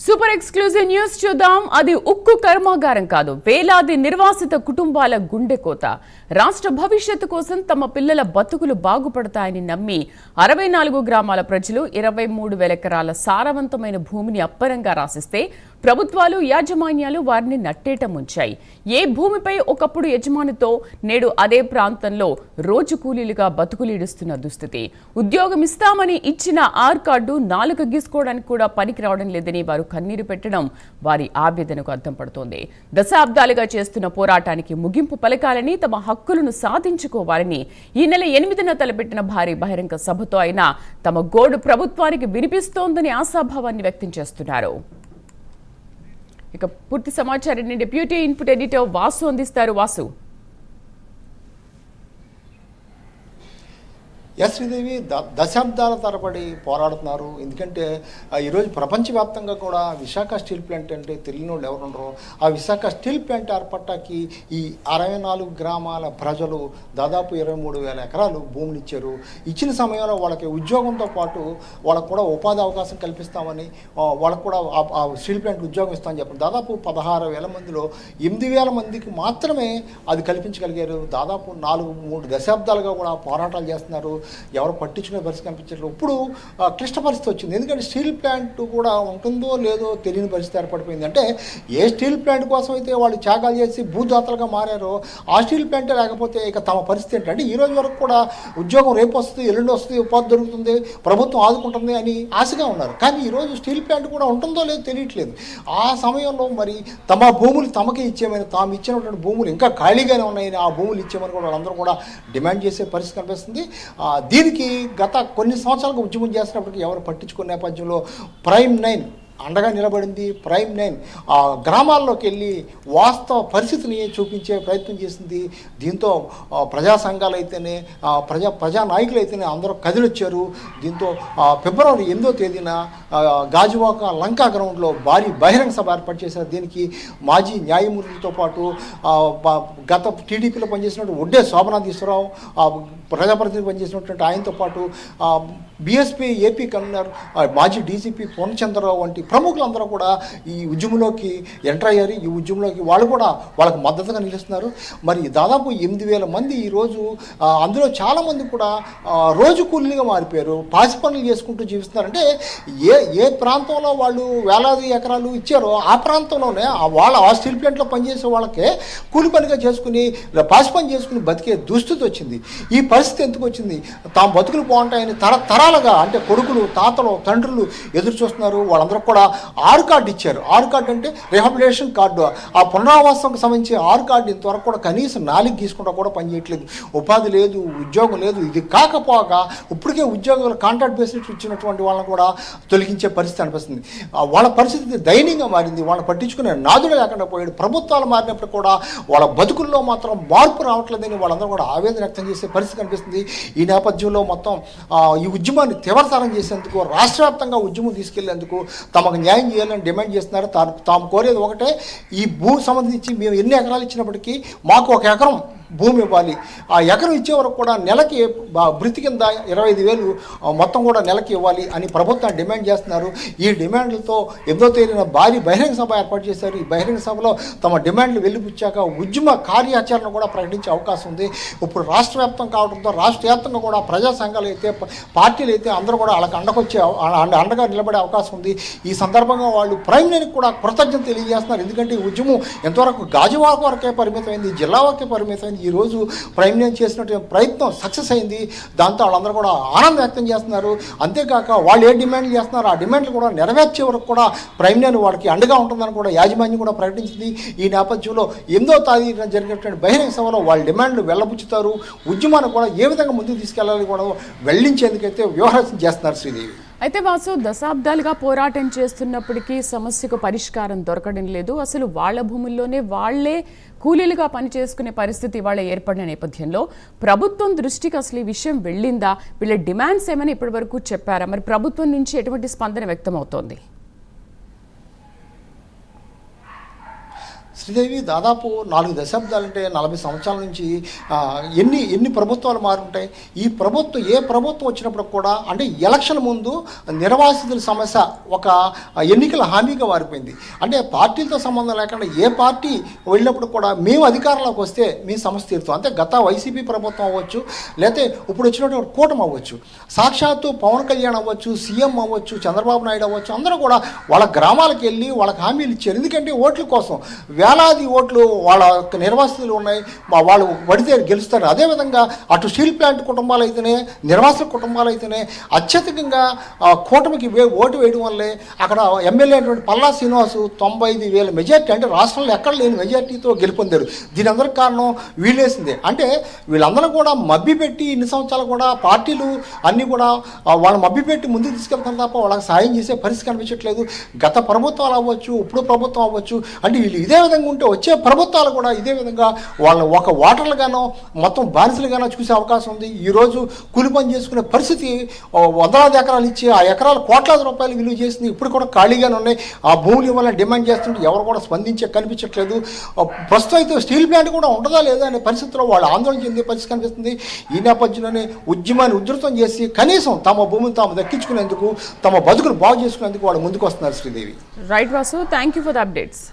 Super exclusive news చూద్దాం. అది ఉక్కు కర్మాగారం కాదు, వేలాది నిర్వాసిత కుటుంబాల గుండె కోత. రాష్ట్ర భవిష్యత్తు కోసం తమ పిల్లల బతుకులు బాగుపడతాయని నమ్మి 64 గ్రామాల ప్రజలు 23,000 ఎకరాల సారవంతమైన భూమిని అప్పరంగా రాసిస్తే ప్రభుత్వాలు యాజమాన్యాలు వారిని నట్టేట ముంచాయి. ఏ భూమిపై ఒకప్పుడు యజమానితో నేడు అదే ప్రాంతంలో రోజు కూలీలుగా బతుకులీడుస్తున్న దుస్థితి. ఉద్యోగం ఇస్తామని ఇచ్చిన ఆర్ కార్డు నాలుక గీసుకోవడానికి కూడా పనికి రావడం లేదని వారు కన్నీరు పెట్టడం వారి ఆవేదనకు అర్థం పడుతోంది. దశాబ్దాలుగా చేస్తున్న పోరాటానికి ముగింపు పలకాలని, తమ హక్కులను సాధించుకోవాలని ఈ నెల 8న తలపెట్టిన భారీ బహిరంగ సభతో అయినా తమ గోడు ప్రభుత్వానికి వినిపిస్తోందని ఆశాభావాన్ని వ్యక్తం చేస్తున్నారు. ఇక పూర్తి సమాచారాన్ని డిప్యూటీ ఇన్పుట్ ఎడిటర్ వాసు అందిస్తారు. వాసు. ఎస్ శ్రీదేవి, దశాబ్దాల తరబడి పోరాడుతున్నారు. ఎందుకంటే ఈరోజు ప్రపంచవ్యాప్తంగా కూడా విశాఖ స్టీల్ ప్లాంట్ అంటే తెలియని వాళ్ళు ఎవరు ఉండరు. ఆ విశాఖ స్టీల్ ప్లాంట్ ఏర్పడటానికి ఈ 64 గ్రామాల ప్రజలు దాదాపు 23,000 ఎకరాలు భూములు ఇచ్చారు. ఇచ్చిన సమయంలో వాళ్ళకి ఉద్యోగంతో పాటు వాళ్ళకు కూడా ఉపాధి అవకాశం కల్పిస్తామని, వాళ్ళకు కూడా ఆ స్టీల్ ప్లాంట్ ఉద్యోగం ఇస్తామని చెప్పారు. దాదాపు 16,000 మందిలో 8,000 మందికి మాత్రమే అది కల్పించగలిగారు. దాదాపు 3 దశాబ్దాలుగా కూడా పోరాటాలు చేస్తున్నారు. ఎవరు పట్టించుకునే పరిస్థితి కనిపించట్లేదు. ఇప్పుడు క్లిష్ట పరిస్థితి వచ్చింది. ఎందుకంటే స్టీల్ ప్లాంట్ కూడా ఉంటుందో లేదో తెలియని పరిస్థితి ఏర్పడిపోయింది. అంటే ఏ స్టీల్ ప్లాంట్ కోసం అయితే వాళ్ళు త్యాగాలు చేసి భూదాతలుగా మారారో ఆ స్టీల్ ప్లాంటే లేకపోతే ఇక తమ పరిస్థితి ఏంటంటే ఈ రోజు వరకు కూడా ఉద్యోగం రేపు వస్తుంది, ఎల్లుండి వస్తుంది, ఉపాధి దొరుకుతుంది, ప్రభుత్వం ఆదుకుంటుంది అని ఆశగా ఉన్నారు. కానీ ఈరోజు స్టీల్ ప్లాంట్ కూడా ఉంటుందో లేదో తెలియట్లేదు. ఆ సమయంలో మరి తమ భూములు తమకే ఇచ్చేయమని, తాము ఇచ్చినటువంటి భూములు ఇంకా ఖాళీగానే ఉన్నాయని ఆ భూములు ఇచ్చేయమని కూడా వాళ్ళందరూ కూడా డిమాండ్ చేసే పరిస్థితి కనిపిస్తుంది. దీనికి గత కొన్ని సంవత్సరాలుగా ఉద్యమం చేస్తున్నప్పటికీ ఎవరు పట్టించుకునే నేపథ్యంలో ప్రైమ్ 9 అండగా నిలబడింది. ప్రైమ్ 9 గ్రామాల్లోకి వెళ్ళి వాస్తవ పరిస్థితిని చూపించే ప్రయత్నం చేసింది. దీంతో ప్రజా సంఘాలు అయితేనే, ప్రజా నాయకులు అయితేనే అందరూ కదిలొచ్చారు. దీంతో ఫిబ్రవరి 8వ తేదీన గాజువాక లంకా గ్రౌండ్లో భారీ బహిరంగ సభ ఏర్పాటు చేశారు. దీనికి మాజీ న్యాయమూర్తులతో పాటు గత టీడీపీలో పనిచేసినటువంటి ఒడ్డే శోభనాధీశ్వరరావు, ప్రజాప్రతినిధి పనిచేసినటువంటి ఆయనతో పాటు బీఎస్పీ ఏపీ కన్వీనర్ మాజీ డీజీపీ పూర్ణచంద్రరావు వంటి ప్రముఖులందరూ కూడా ఈ ఉద్యమంలోకి ఎంటర్ అయ్యారు. ఈ ఉద్యమంలోకి వాళ్ళు కూడా వాళ్ళకు మద్దతుగా నిలుస్తున్నారు. మరి దాదాపు 8,000 మంది ఈరోజు, అందులో చాలామంది కూడా రోజు కూలీగా మారిపోయారు. పాసి పనులు చేసుకుంటూ జీవిస్తున్నారు. అంటే ఏ ప్రాంతంలో వాళ్ళు వేలాది ఎకరాలు ఇచ్చారో ఆ ప్రాంతంలోనే ఆ స్టీల్ ప్లాంట్లో పనిచేసే వాళ్ళకే కూలి పనిగా చేసుకుని పాసి పని చేసుకుని బతికే దుస్థితి వచ్చింది. ఈ పరిస్థితి ఎందుకు వచ్చింది? తాము బతుకులు బాగుంటాయని తరాలుగా అంటే కొడుకులు, తాతలు, తండ్రులు ఎదురు చూస్తున్నారు. వాళ్ళందరూ కూడా ఆర్ కార్డు ఇచ్చారు. ఆర్ కార్డు అంటే రిహాబిలిటేషన్ కార్డు. ఆ పునరావాసంకు సంబంధించి ఆర్ కార్డు ఇంతవరకు కూడా కనీసం 4 గీసుకుంటా కూడా పనిచేయట్లేదు. ఉపాధి లేదు, ఉద్యోగం లేదు. ఇది కాకపోగా ఇప్పటికే ఉద్యోగాలు కాంట్రాక్ట్ బేసిస్ ఇచ్చినటువంటి వాళ్ళని కూడా తొలగించే పరిస్థితి అనిపిస్తుంది. వాళ్ళ పరిస్థితి దయనీయంగా మారింది. వాళ్ళని పట్టించుకునే నాదుడు లేకుండా పోయాడు. ప్రభుత్వాలు మారినప్పుడు కూడా వాళ్ళ బతుకుల్లో మాత్రం మార్పు రావట్లేదని వాళ్ళందరూ కూడా ఆవేదన వ్యక్తం చేసే పరిస్థితి కనిపిస్తుంది. ఈ నేపథ్యంలో మొత్తం ఈ ఉద్యమాన్ని తీవ్రతరం చేసేందుకు, రాష్ట్ర వ్యాప్తంగా ఉద్యమం తీసుకెళ్లేందుకు తమకు న్యాయం చేయాలని డిమాండ్ చేస్తున్నారు. తాము కోరేది ఒకటే, ఈ భూ సంబంధించి మేము ఎన్ని ఎకరాలు ఇచ్చినప్పటికీ మాకు 1 ఎకరం భూమి ఇవ్వాలి. ఆ ఎకరం ఇచ్చే వరకు కూడా నెలకి భృతి కింద 25,000 మొత్తం కూడా నెలకి ఇవ్వాలి అని ప్రభుత్వాన్ని డిమాండ్ చేస్తున్నారు. ఈ డిమాండ్లతో 8వ తేదీన భారీ బహిరంగ సభ ఏర్పాటు చేశారు. ఈ బహిరంగ సభలో తమ డిమాండ్లు వెలిపుచ్చాక ఉద్యమ కార్యాచరణ కూడా ప్రకటించే అవకాశం ఉంది. ఇప్పుడు రాష్ట్ర వ్యాప్తం కావడంతో రాష్ట్ర వ్యాప్తంగా కూడా ప్రజా సంఘాలు అయితే, పార్టీలు అయితే అందరూ కూడా వాళ్ళకి అండగా నిలబడే అవకాశం ఉంది. ఈ సందర్భంగా వాళ్ళు ప్రైమ్ 9కి కూడా కృతజ్ఞత తెలియజేస్తున్నారు. ఎందుకంటే ఈ ఉద్యమం ఎంతవరకు గాజువాక వరకే పరిమితమైంది, జిల్లా వరకే పరిమితమైంది. ఈరోజు ప్రైమ్ 9 చేసినటువంటి ప్రయత్నం సక్సెస్ అయింది. దాంతో వాళ్ళందరూ కూడా ఆనందం వ్యక్తం చేస్తున్నారు. అంతేకాక వాళ్ళు ఏ డిమాండ్లు చేస్తున్నారో ఆ డిమాండ్లు కూడా నెరవేర్చే వరకు కూడా ప్రైమ్ 9 వాళ్ళకి అండగా ఉంటుందని కూడా యాజమాన్యం కూడా ప్రకటించింది. ఈ నేపథ్యంలో 8వ తేదీన జరిగినటువంటి బహిరంగ సభలో వాళ్ళ డిమాండ్లు వెళ్ళబుచ్చుతారు. ఉద్యమాన్ని కూడా ఏ విధంగా ముందుకు తీసుకెళ్లాలని కూడా వెళ్లించేందుకైతే వ్యూహరచన చేస్తున్నారు శ్రీదేవి. అయితే వాసు, దశాబ్దాలుగా పోరాటం చేస్తున్నప్పటికీ సమస్యకు పరిష్కారం దొరకడం లేదు. అసలు వాళ్ళ భూముల్లోనే వాళ్లే కూలీలుగా పనిచేసుకునే పరిస్థితి వాళ్ళ ఏర్పడిన నేపథ్యంలో ప్రభుత్వం దృష్టికి అసలు ఈ విషయం వెళ్ళిందా? వీళ్ళ డిమాండ్స్ ఏమైనా ఇప్పటి వరకు చెప్పారా? మరి ప్రభుత్వం నుంచి ఎటువంటి స్పందన వ్యక్తం అవుతోంది? శ్రీదేవి దాదాపు 4 దశాబ్దాలంటే 40 సంవత్సరాల నుంచి ఎన్ని ప్రభుత్వాలు మారుంటాయి. ఈ ప్రభుత్వం ఏ ప్రభుత్వం వచ్చినప్పుడు కూడా అంటే ఎలక్షన్ ముందు నిర్వాసితుల సమస్య ఒక ఎన్నికల హామీగా మారిపోయింది. అంటే పార్టీలతో సంబంధం లేకుండా ఏ పార్టీ వెళ్ళినప్పుడు కూడా మేము అధికారంలోకి వస్తే మీ సమస్య తీరుతాం. అంటే గత వైసీపీ ప్రభుత్వం అవ్వచ్చు, లేకపోతే ఇప్పుడు వచ్చినటువంటి కూటమి అవ్వచ్చు, సాక్షాత్తు పవన్ కళ్యాణ్ అవ్వచ్చు, సీఎం అవ్వచ్చు, చంద్రబాబు నాయుడు అవ్వచ్చు, అందరూ కూడా వాళ్ళ గ్రామాలకు వెళ్ళి వాళ్ళకి హామీలు ఇచ్చారు. ఎందుకంటే ఓట్ల కోసం వేలాది ఓట్లు వాళ్ళ నిర్వాసితులు ఉన్నాయి, వాళ్ళు పడితే గెలుస్తారు. అదేవిధంగా అటు స్టీల్ ప్లాంట్ కుటుంబాలు అయితేనే, నిర్వాసిత కుటుంబాలు అయితేనే అత్యధికంగా కూటమికి ఓటు వేయడం వల్లే అక్కడ ఎమ్మెల్యే అయినటువంటి పల్లా శ్రీనివాస్ 95,000 మెజార్టీ, అంటే రాష్ట్రంలో ఎక్కడ లేని మెజార్టీతో గెలుపొందారు. దీని అందరికి కారణం వీళ్ళేసిందే. అంటే వీళ్ళందరూ కూడా మభ్యపెట్టి ఇన్ని సంవత్సరాలు కూడా పార్టీలు అన్నీ కూడా వాళ్ళు మభ్యపెట్టి ముందుకు తీసుకెళ్తారు తప్ప వాళ్ళకి సాయం చేసే పరిస్థితి కనిపించట్లేదు. గత ప్రభుత్వాలు అవ్వచ్చు, ఇప్పుడు ప్రభుత్వం అవ్వచ్చు, అంటే వీళ్ళు ఇదే విధంగా ఉంటే వచ్చే ప్రభుత్వాలు కూడా ఇదే విధంగా వాళ్ళ ఒక ఓటర్లుగానో మొత్తం బానిసలుగానో చూసే అవకాశం ఉంది. ఈరోజు కూలి పని చేసుకునే పరిస్థితి, వందలాది ఎకరాలు ఇచ్చి ఆ ఎకరాలు కోట్లాది రూపాయలు విలువ చేసింది ఇప్పుడు కూడా ఖాళీగానే ఉన్నాయి. ఆ భూములు ఇవ్వాలని డిమాండ్ చేస్తుంటే ఎవరు కూడా స్పందించే కనిపించట్లేదు. ప్రస్తుతం అయితే స్టీల్ ప్లాంట్ కూడా ఉండదా లేదా అనే పరిస్థితిలో వాళ్ళు ఆందోళన చెందే పరిస్థితి కనిపిస్తుంది. ఈ నేపథ్యంలోనే ఉద్యమాన్ని ఉధృతం చేసి కనీసం తమ భూమిని తాము దక్కించుకునేందుకు, తమ బతుకులు బాగు చేసుకునేందుకు వాళ్ళు ముందుకు వస్తున్నారు. Sridevi. Right Vasu, thank you for the updates.